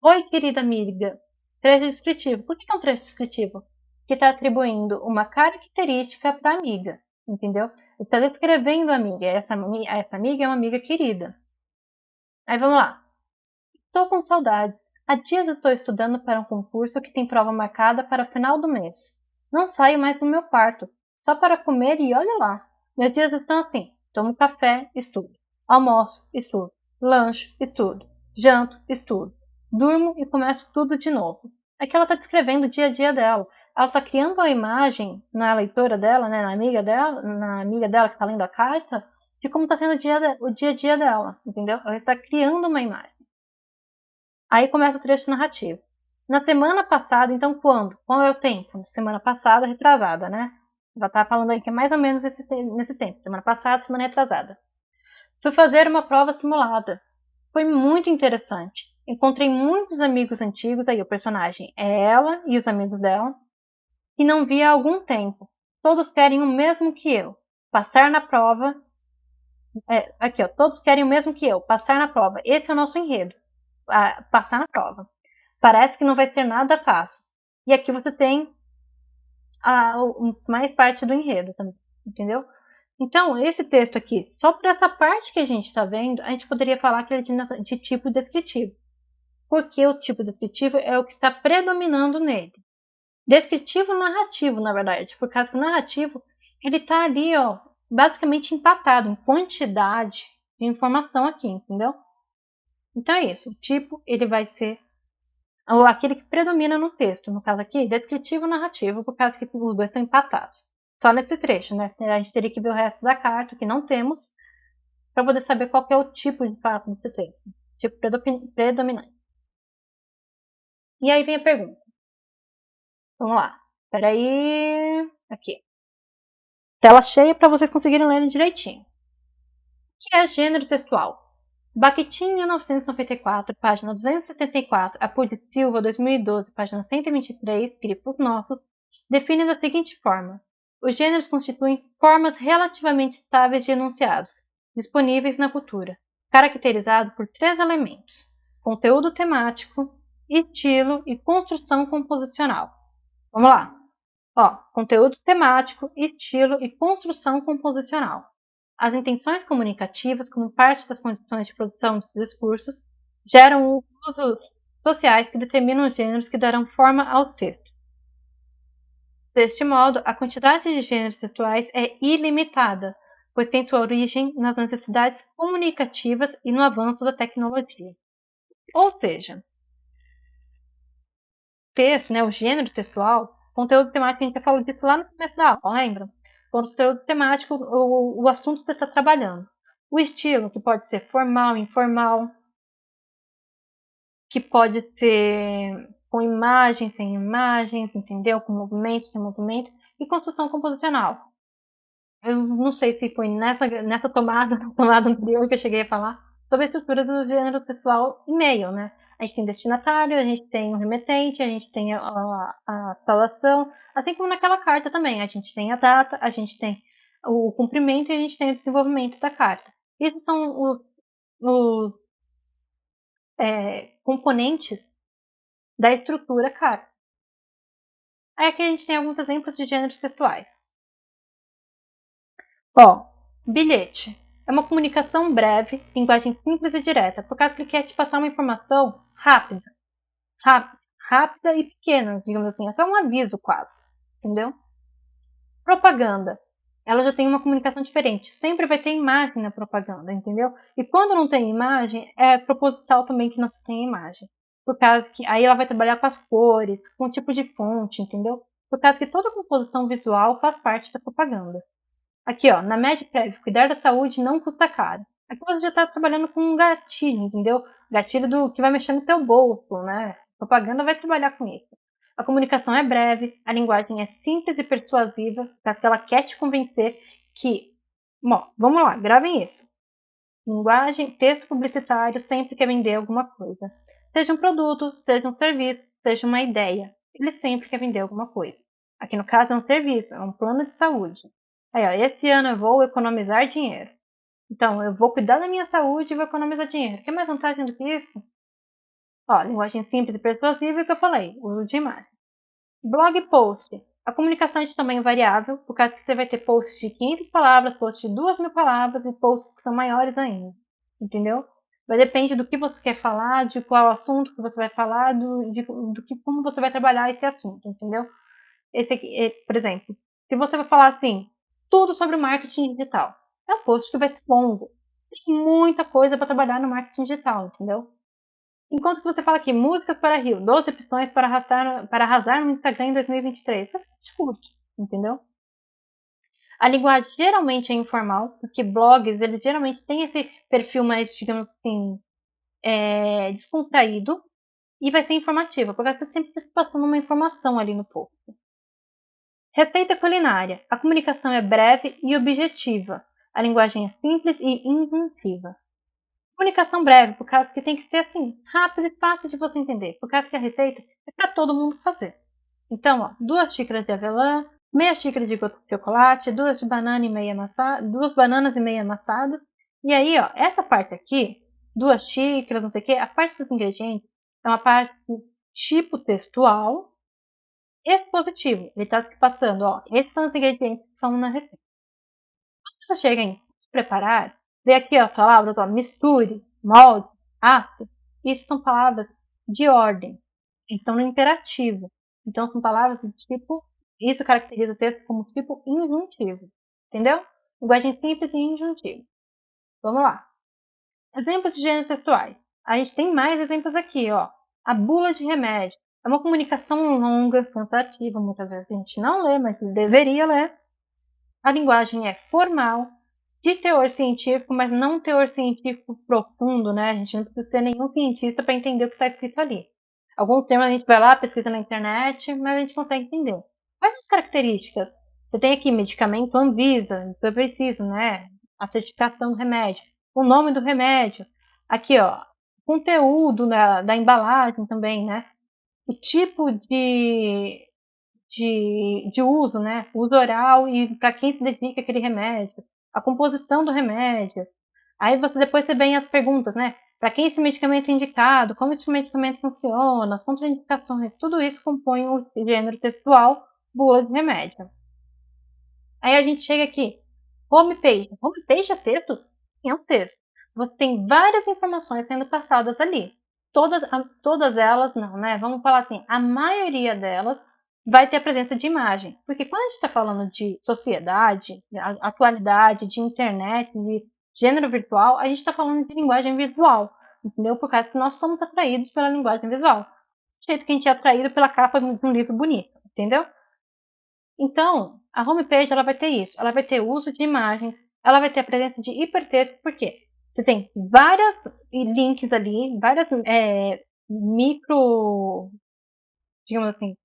Oi, querida amiga. Trecho descritivo. Por que é um trecho descritivo? Porque está atribuindo uma característica para a amiga, entendeu? Ele está descrevendo a amiga. Essa amiga é uma amiga querida. Aí vamos lá. Estou com saudades. Há dias estou estudando para um concurso que tem prova marcada para o final do mês. Não saio mais do meu quarto, só para comer e olha lá. Meus dias estão assim. Tomo café, estudo. Almoço, estudo. Lancho, estudo. Janto, estudo. Durmo e começo tudo de novo. Aqui ela está descrevendo o dia a dia dela. Ela está criando uma imagem na leitora dela, né, na amiga dela que está lendo a carta, de como está sendo o dia a dia dela, entendeu? Ela está criando uma imagem. Aí começa o trecho narrativo. Na semana passada, então quando? Qual é o tempo? Semana passada, retrasada, né? Ela está falando aí que é mais ou menos nesse tempo. Semana passada, semana retrasada. Fui fazer uma prova simulada. Foi muito interessante. Encontrei muitos amigos antigos, aí o personagem é ela e os amigos dela, e não via há algum tempo. Todos querem o mesmo que eu, passar na prova. Aqui, ó, todos querem o mesmo que eu, passar na prova. Esse é o nosso enredo, passar na prova. Parece que não vai ser nada fácil. E aqui você tem mais parte do enredo também, entendeu? Então, esse texto aqui, só por essa parte que a gente está vendo, a gente poderia falar que ele é de tipo descritivo. Porque o tipo descritivo é o que está predominando nele. Descritivo narrativo, na verdade, por causa que o narrativo, ele está ali, ó, basicamente empatado em quantidade de informação aqui, entendeu? Então é isso, o tipo, ele vai ser aquele que predomina no texto, no caso aqui, descritivo narrativo, por causa que os dois estão empatados. Só nesse trecho, né? A gente teria que ver o resto da carta, que não temos, para poder saber qual é o tipo de fato desse texto. Tipo predominante. E aí vem a pergunta. Vamos lá. Peraí. Aqui. Tela cheia para vocês conseguirem ler direitinho. O que é gênero textual? Bakhtin, 1994, página 274, Apud Silva, 2012, página 123, Grifos Nossos, define da seguinte forma. Os gêneros constituem formas relativamente estáveis de enunciados, disponíveis na cultura, caracterizado por três elementos: conteúdo temático, estilo e construção composicional. Vamos lá. Ó, conteúdo temático, estilo e construção composicional. As intenções comunicativas, como parte das condições de produção dos discursos, geram usos sociais que determinam os gêneros que darão forma aos textos. Deste modo, a quantidade de gêneros textuais é ilimitada, pois tem sua origem nas necessidades comunicativas e no avanço da tecnologia. Ou seja, texto, né, o gênero textual, conteúdo temático, a gente já falou disso lá no começo da aula, lembra? Conteúdo temático, o assunto que você está trabalhando. O estilo, que pode ser formal, informal, que pode ser com imagens, sem imagens, entendeu? Com movimento, sem movimento. E construção composicional. Eu não sei se foi nessa tomada anterior que eu cheguei a falar, sobre a estrutura do gênero textual e-mail, né? A gente tem destinatário, a gente tem o remetente, a gente tem a saudação, assim como naquela carta também. A gente tem a data, a gente tem o cumprimento e a gente tem o desenvolvimento da carta. Esses são os componentes da estrutura carta. Aí aqui a gente tem alguns exemplos de gêneros textuais. Ó, bilhete. É uma comunicação breve, linguagem simples e direta, por causa que ele quer te passar uma informação rápida. Rápida e pequena, digamos assim. É só um aviso quase, entendeu? Propaganda. Ela já tem uma comunicação diferente. Sempre vai ter imagem na propaganda, entendeu? E quando não tem imagem, é proposital também que não se tenha imagem. Por causa que aí ela vai trabalhar com as cores, com o tipo de fonte, entendeu? Por causa que toda composição visual faz parte da propaganda. Aqui, ó, na MedPrev, cuidar da saúde não custa caro. Aqui você já está trabalhando com um gatilho, entendeu? Gatilho do que vai mexer no teu bolso, né? A propaganda vai trabalhar com isso. A comunicação é breve, a linguagem é simples e persuasiva, porque ela quer te convencer que... Bom, vamos lá, gravem isso. Linguagem, texto publicitário sempre quer vender alguma coisa. Seja um produto, seja um serviço, seja uma ideia. Ele sempre quer vender alguma coisa. Aqui no caso é um serviço, é um plano de saúde. Aí, ó, esse ano eu vou economizar dinheiro. Então, eu vou cuidar da minha saúde e vou economizar dinheiro. Quer mais vantagem do que isso? Ó, linguagem simples e persuasiva que eu falei, uso de imagem. Blog post. A comunicação é de tamanho variável, por causa que você vai ter posts de 500 palavras, posts de 2.000 palavras e posts que são maiores ainda. Entendeu? Vai depender do que você quer falar, de qual assunto que você vai falar, como você vai trabalhar esse assunto, entendeu? Esse aqui, por exemplo, se você vai falar assim, tudo sobre o marketing digital, é um post que vai ser longo. Tem muita coisa para trabalhar no marketing digital, entendeu? Enquanto que você fala aqui, músicas para Rio, 12 opções para arrasar no Instagram em 2023, vai ser curto, entendeu? A linguagem geralmente é informal, porque blogs, eles geralmente têm esse perfil mais, digamos assim, descontraído, e vai ser informativa, porque você sempre está passando uma informação ali no post. Receita culinária. A comunicação é breve e objetiva. A linguagem é simples e inventiva. Comunicação breve, por causa que tem que ser assim, rápido e fácil de você entender, por causa que a receita é para todo mundo fazer. Então, ó, 2 xícaras de avelã, meia xícara de gota de chocolate, 2 de banana e meia amassada, 2 bananas e meia amassadas. E aí, ó, essa parte aqui, 2 xícaras, não sei o que, a parte dos ingredientes é uma parte tipo textual expositivo. Ele está passando, ó, esses são os ingredientes que estão na receita. Quando você chega em preparar, vê aqui ó, palavras, ó, misture, molde, ato. Isso são palavras de ordem. Estão no imperativo. Então são palavras do tipo, isso caracteriza o texto como tipo injuntivo. Entendeu? Linguagem simples e injuntivo. Vamos lá. Exemplos de gêneros textuais. A gente tem mais exemplos aqui, ó. A bula de remédio. É uma comunicação longa, cansativa, muitas vezes a gente não lê, mas deveria ler. A linguagem é formal, de teor científico, mas não um teor científico profundo, né? A gente não precisa ser nenhum cientista para entender o que está escrito ali. Alguns termos a gente vai lá, pesquisa na internet, mas a gente consegue entender. Quais as características? Você tem aqui medicamento Anvisa, isso é preciso, né? A certificação do remédio, o nome do remédio. Aqui, ó, conteúdo da embalagem também, né? O tipo de uso, né? Uso oral e para quem se dedica aquele remédio, a composição do remédio. Aí depois você vem as perguntas, né? Para quem esse medicamento é indicado, como esse medicamento funciona, as contraindicações, tudo isso compõe o gênero textual bula de remédio. Aí a gente chega aqui, homepage. Homepage é texto? É um texto. Você tem várias informações sendo passadas ali. Todas elas não, né? Vamos falar assim, a maioria delas vai ter a presença de imagem. Porque quando a gente está falando de sociedade, atualidade, de internet, de gênero virtual, a gente está falando de linguagem visual, entendeu? Por causa que nós somos atraídos pela linguagem visual. Do jeito que a gente é atraído pela capa de um livro bonito, entendeu? Então, a homepage ela vai ter isso, ela vai ter o uso de imagens, ela vai ter a presença de hipertexto, por quê? Você tem vários links ali, várias micro, digamos assim,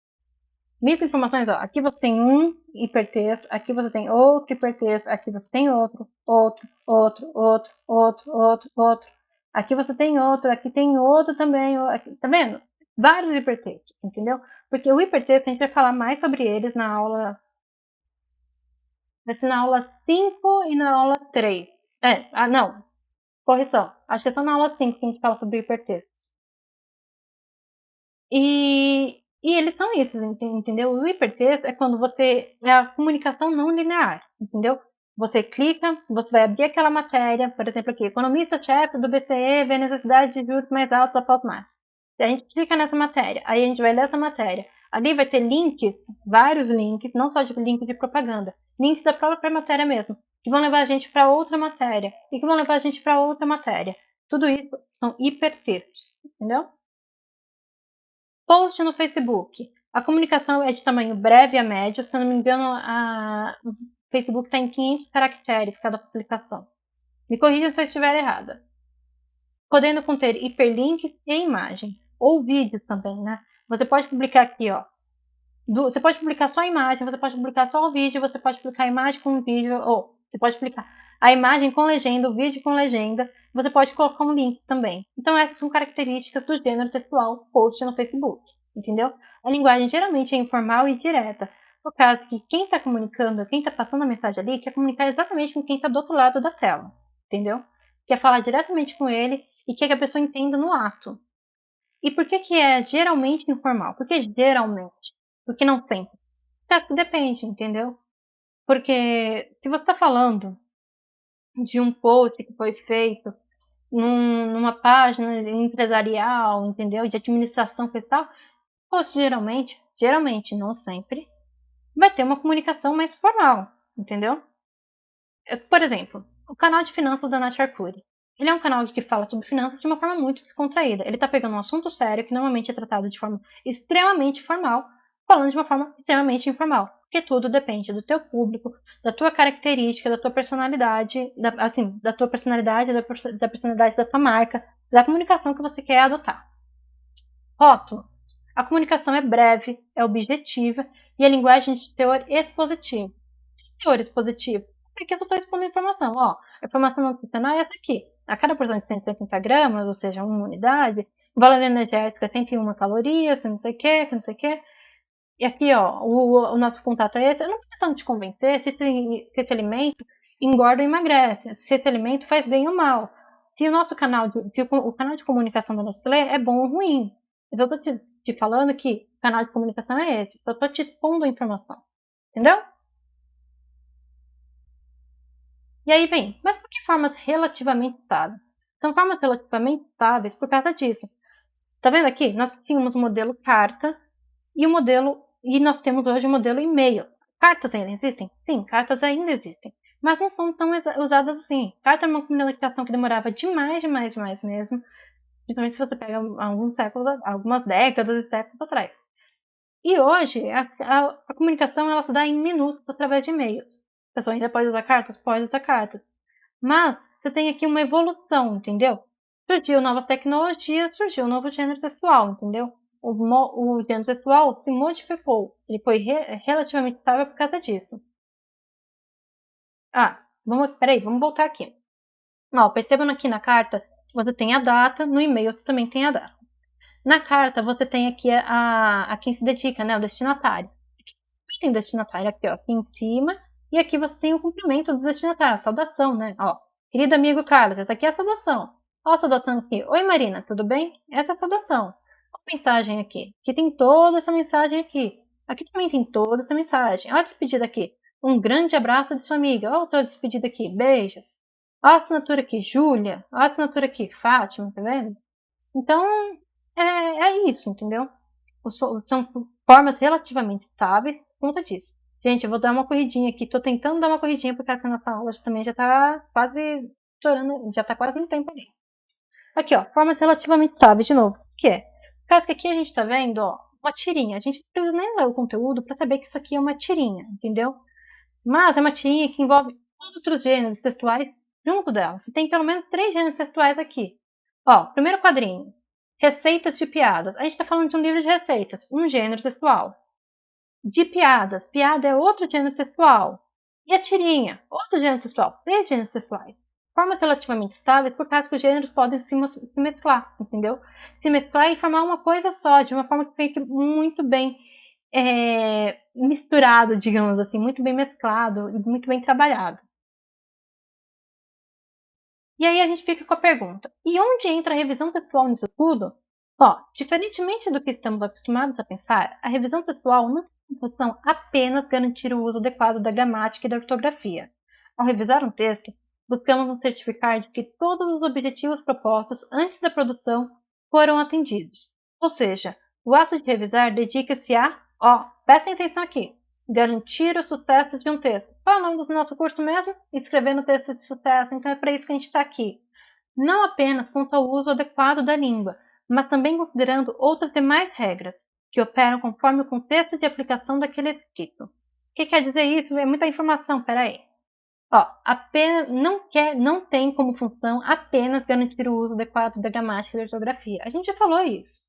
micro informações. Ó. Aqui você tem um hipertexto, aqui você tem outro hipertexto, aqui você tem outro. Aqui você tem outro, aqui tem outro também. Aqui, tá vendo? Vários hipertextos, entendeu? Porque o hipertexto a gente vai falar mais sobre eles na aula. Vai ser na aula 5 e na aula 3. Não. Correção. Acho que é só na aula 5 que a gente fala sobre hipertextos. E eles são isso, entendeu? O hipertexto é quando você. É a comunicação não linear, entendeu? Você clica, você vai abrir aquela matéria, por exemplo, aqui, economista-chefe do BCE vê a necessidade de juros mais altos após março. A gente clica nessa matéria, aí a gente vai ler essa matéria. Ali vai ter links, vários links, não só de link de propaganda, links da própria matéria mesmo, que vão levar a gente para outra matéria, e que vão levar a gente para outra matéria. Tudo isso são hipertextos, entendeu? Post no Facebook. A comunicação é de tamanho breve a médio. Se eu não me engano, o Facebook está em 500 caracteres cada publicação. Me corrija se eu estiver errada. Podendo conter hiperlinks e imagens. Ou vídeos também, né? Você pode publicar aqui, ó. Você pode publicar só a imagem, você pode publicar só o vídeo, você pode publicar a imagem com o vídeo, ou você pode publicar a imagem com legenda, o vídeo com legenda, você pode colocar um link também. Então essas são características do gênero textual post no Facebook, entendeu? A linguagem geralmente é informal e direta, por causa que quem está comunicando, quem está passando a mensagem ali, quer comunicar exatamente com quem está do outro lado da tela, entendeu? Quer falar diretamente com ele e quer que a pessoa entenda no ato. E por que é geralmente informal? Por que geralmente? Porque não sempre. Depende, entendeu? Porque se você está falando de um post que foi feito numa página empresarial, entendeu? De administração e tal, post geralmente, não sempre, vai ter uma comunicação mais formal, entendeu? Por exemplo, o canal de finanças da Nath Arcuri. Ele é um canal que fala sobre finanças de uma forma muito descontraída. Ele está pegando um assunto sério que normalmente é tratado de forma extremamente formal, falando de uma forma extremamente informal. Porque tudo depende do teu público, da tua característica, da tua personalidade, da tua personalidade, da personalidade da tua marca, da comunicação que você quer adotar. Rótulo. A comunicação é breve, é objetiva e a linguagem de teor expositivo. Teor expositivo Isso aqui eu só estou expondo informação. Ó, a informação nutricional é essa aqui. A cada porção de 170 gramas, ou seja, uma unidade, o valor energético é 101 calorias, que não sei o que, que não sei o que. E aqui, ó, o nosso contato é esse. Eu não estou tentando te convencer se esse alimento engorda ou emagrece, se esse alimento faz bem ou mal. Se o nosso canal, se o canal de comunicação da Nestlé é bom ou ruim. Eu estou te falando que o canal de comunicação é esse. Só estou te expondo a informação. Entendeu? E aí vem, mas por que formas relativamente estáveis? São formas relativamente estáveis por causa disso. Tá vendo aqui? Nós tínhamos o modelo carta e nós temos hoje o modelo e-mail. Cartas ainda existem? Sim, cartas ainda existem. Mas não são tão usadas assim. Carta é uma comunicação que demorava demais mesmo. Principalmente se você pega alguns séculos, algumas décadas e séculos atrás. E hoje, a comunicação ela se dá em minutos através de e-mails. A pessoa ainda pode usar cartas? Pode usar cartas. Mas você tem aqui uma evolução, entendeu? Surgiu nova tecnologia, surgiu um novo gênero textual, entendeu? O gênero textual se modificou. Ele foi relativamente estável por causa disso. Vamos voltar aqui. Ó, percebam aqui na carta, você tem a data, no e-mail você também tem a data. Na carta, você tem aqui a quem se dedica, né? O destinatário. Aqui tem destinatário aqui, ó, aqui em cima. E aqui você tem o cumprimento do destinatário, a saudação, né? Ó, querido amigo Carlos, essa aqui é a saudação. Ó a saudação aqui. Oi, Marina, tudo bem? Essa é a saudação. Ó a mensagem aqui. Aqui tem toda essa mensagem aqui. Aqui também tem toda essa mensagem. Ó a despedida aqui. Um grande abraço de sua amiga. Ó outra despedida aqui. Beijos. Ó a assinatura aqui, Júlia. Ó a assinatura aqui, Fátima, tá vendo? Então, é isso, entendeu? São formas relativamente estáveis por conta disso. Gente, eu vou dar uma corridinha aqui. Tô tentando dar uma corridinha porque a nossa aula também já tá quase chorando, já tá quase no tempo ali. Aqui, ó, formas relativamente estáveis de novo. O que é? Por causa que aqui a gente tá vendo, ó, uma tirinha. A gente não precisa nem ler o conteúdo para saber que isso aqui é uma tirinha, entendeu? Mas é uma tirinha que envolve outros gêneros textuais junto dela. Você tem pelo menos 3 gêneros textuais aqui. Ó, primeiro quadrinho. Receitas de piadas. A gente está falando de um livro de receitas, um gênero textual. De piadas. Piada é outro gênero textual. E a tirinha, outro gênero textual. 3 gêneros textuais. Formas relativamente estáveis por causa que os gêneros podem se mesclar, entendeu? Se mesclar e formar uma coisa só, de uma forma que fique muito bem misturado, digamos assim, muito bem mesclado e muito bem trabalhado. E aí a gente fica com a pergunta, e onde entra a revisão textual nisso tudo? Ó, diferentemente do que estamos acostumados a pensar, a revisão textual não tem função apenas garantir o uso adequado da gramática e da ortografia. Ao revisar um texto, buscamos nos certificar de que todos os objetivos propostos antes da produção foram atendidos. Ou seja, o ato de revisar dedica-se a, prestem atenção aqui, garantir o sucesso de um texto. Qual é o nome do nosso curso mesmo? Escrevendo texto de sucesso. Então é para isso que a gente está aqui. Não apenas quanto ao uso adequado da língua, mas também considerando outras demais regras, que operam conforme o contexto de aplicação daquele escrito. O que quer dizer isso? É muita informação, peraí. Ó, não tem como função apenas garantir o uso adequado da gramática e da ortografia. A gente já falou isso.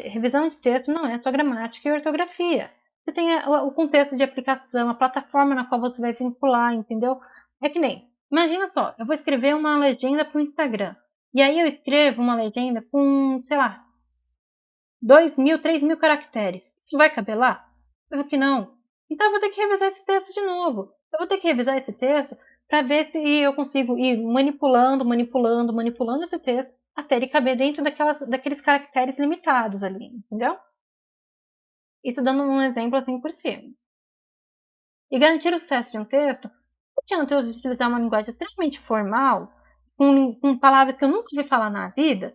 Revisão de texto não é só gramática e ortografia. Você tem o contexto de aplicação, a plataforma na qual você vai vincular, entendeu? É que nem, imagina só, eu vou escrever uma legenda para o Instagram. E aí eu escrevo uma legenda com, sei lá, 2.000, 3.000 caracteres. Isso vai caber lá? Eu vou que não. Então eu vou ter que revisar esse texto de novo. Eu vou ter que revisar esse texto para ver se eu consigo ir manipulando esse texto até ele caber dentro daqueles caracteres limitados ali, entendeu? Isso dando um exemplo assim por cima. E garantir o sucesso de um texto, não adianta eu utilizar uma linguagem extremamente formal, com palavras que eu nunca ouvi falar na vida,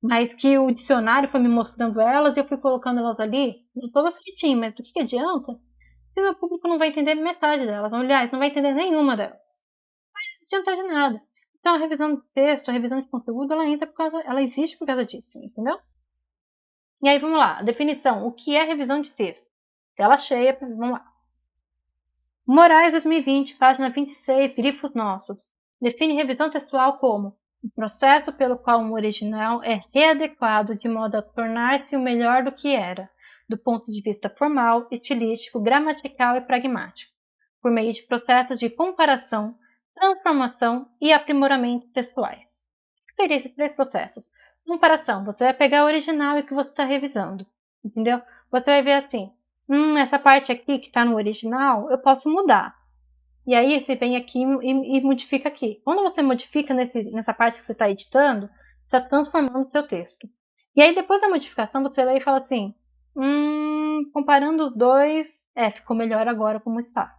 mas que o dicionário foi me mostrando elas e eu fui colocando elas ali, todas certinho, mas do que adianta se meu público não vai entender metade delas, aliás, não vai entender nenhuma delas? Não adianta de nada. Então a revisão de texto, a revisão de conteúdo, ela existe por causa disso, entendeu? E aí vamos lá, a definição, o que é revisão de texto? Tela cheia, vamos lá. Moraes 2020, página 26, grifos nossos. Define revisão textual como o processo pelo qual um original é readequado de modo a tornar-se o melhor do que era, do ponto de vista formal, estilístico, gramatical e pragmático. por meio de processos de comparação, transformação e aprimoramento textuais. O que seriam esses 3 processos? Comparação, você vai pegar o original e o que você está revisando, entendeu? Você vai ver assim, essa parte aqui que está no original, eu posso mudar. E aí você vem aqui e modifica aqui. Quando você modifica nessa parte que você está editando, você está transformando o seu texto. E aí depois da modificação, você vai e fala assim, comparando os dois, ficou melhor agora como está.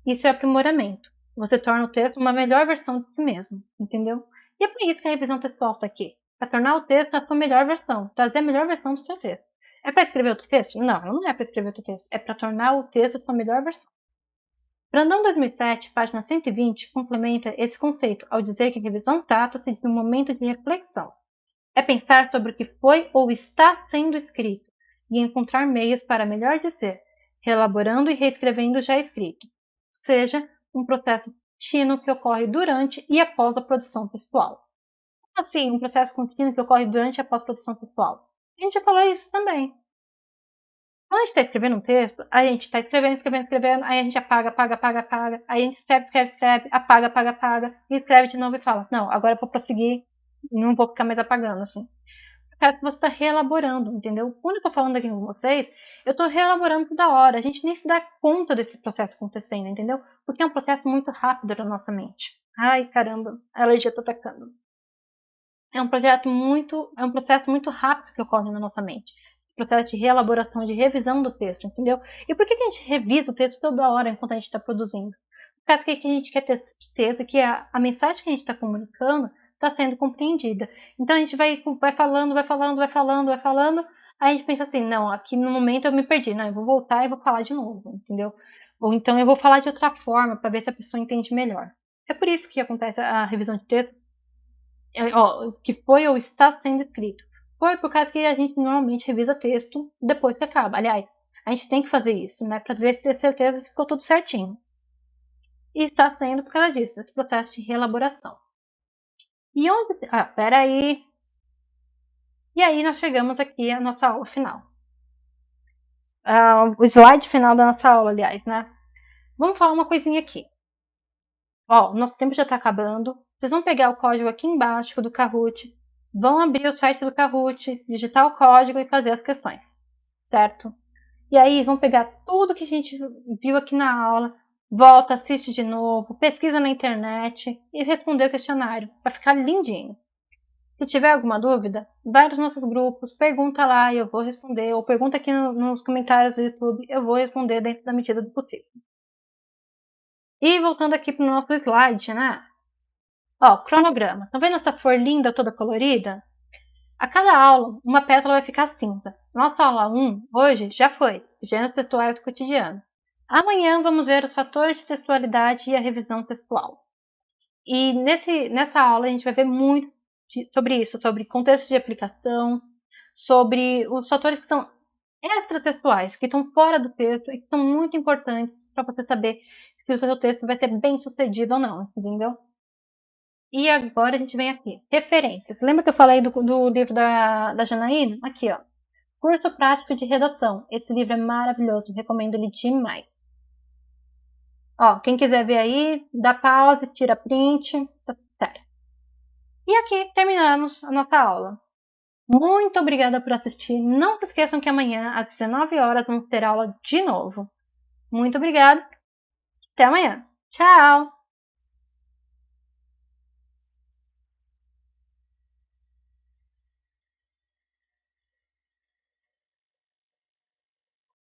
Isso é aprimoramento. Você torna o texto uma melhor versão de si mesmo, entendeu? E é por isso que a revisão textual está aqui. Para tornar o texto a sua melhor versão, trazer a melhor versão do seu texto. É para escrever outro texto? Não é para escrever outro texto. É para tornar o texto a sua melhor versão. Brandão 2007, página 120, complementa esse conceito ao dizer que a revisão trata-se de um momento de reflexão. É pensar sobre o que foi ou está sendo escrito e encontrar meios para melhor dizer, reelaborando e reescrevendo o já escrito. Ou seja, um processo contínuo que ocorre durante e após a produção textual. Como assim, um processo contínuo que ocorre durante e após a produção textual? A gente já falou isso também. Quando a gente está escrevendo um texto, a gente está escrevendo, aí a gente apaga, aí a gente escreve, apaga, e escreve de novo e fala, não, agora eu vou prosseguir, não vou ficar mais apagando, assim. Porque você está reelaborando, entendeu? Quando eu estou falando aqui com vocês, eu estou reelaborando toda hora, a gente nem se dá conta desse processo acontecendo, entendeu? Porque é um processo muito rápido na nossa mente. Ai, caramba, a alergia está atacando. É um processo muito rápido que ocorre na nossa mente. Processo de reelaboração, de revisão do texto, entendeu? E por que a gente revisa o texto toda hora enquanto a gente está produzindo? Por causa que a gente quer ter certeza que a mensagem que a gente está comunicando está sendo compreendida. Então a gente vai falando, aí a gente pensa assim, não, aqui no momento eu me perdi, não, eu vou voltar e vou falar de novo, entendeu? Ou então eu vou falar de outra forma para ver se a pessoa entende melhor. É por isso que acontece a revisão de texto, que foi ou está sendo escrito. Foi por causa que a gente normalmente revisa texto depois que acaba. Aliás, a gente tem que fazer isso, né? Para ver se ter certeza se ficou tudo certinho. E está sendo por causa disso, desse processo de reelaboração. E onde. Peraí. E aí nós chegamos aqui à nossa aula final. O slide final da nossa aula, aliás, né? Vamos falar uma coisinha aqui. Nosso tempo já está acabando. Vocês vão pegar o código aqui embaixo do Kahoot, vão abrir o site do Kahoot, digitar o código e fazer as questões, certo? E aí vão pegar tudo que a gente viu aqui na aula, volta, assiste de novo, pesquisa na internet e responder o questionário, para ficar lindinho. Se tiver alguma dúvida, vai nos nossos grupos, pergunta lá e eu vou responder, ou pergunta aqui nos comentários do YouTube, eu vou responder dentro da medida do possível. E voltando aqui para o nosso slide, né? Cronograma. Estão vendo essa flor linda toda colorida? A cada aula, uma pétala vai ficar cinza. Nossa aula 1, hoje, já foi. Gêneros textuais do cotidiano. Amanhã vamos ver os fatores de textualidade e a revisão textual. E nessa aula a gente vai ver muito sobre isso, sobre contexto de aplicação, sobre os fatores que são extratextuais, que estão fora do texto e que são muito importantes para você saber se o seu texto vai ser bem sucedido ou não, entendeu? E agora a gente vem aqui. Referências. Lembra que eu falei do livro da Janaína? Aqui, ó. Curso Prático de Redação. Esse livro é maravilhoso. Recomendo ele demais. Quem quiser ver aí, dá pause, tira print. Tá certo. E aqui terminamos a nossa aula. Muito obrigada por assistir. Não se esqueçam que amanhã, às 19 horas, vamos ter aula de novo. Muito obrigada. Até amanhã. Tchau!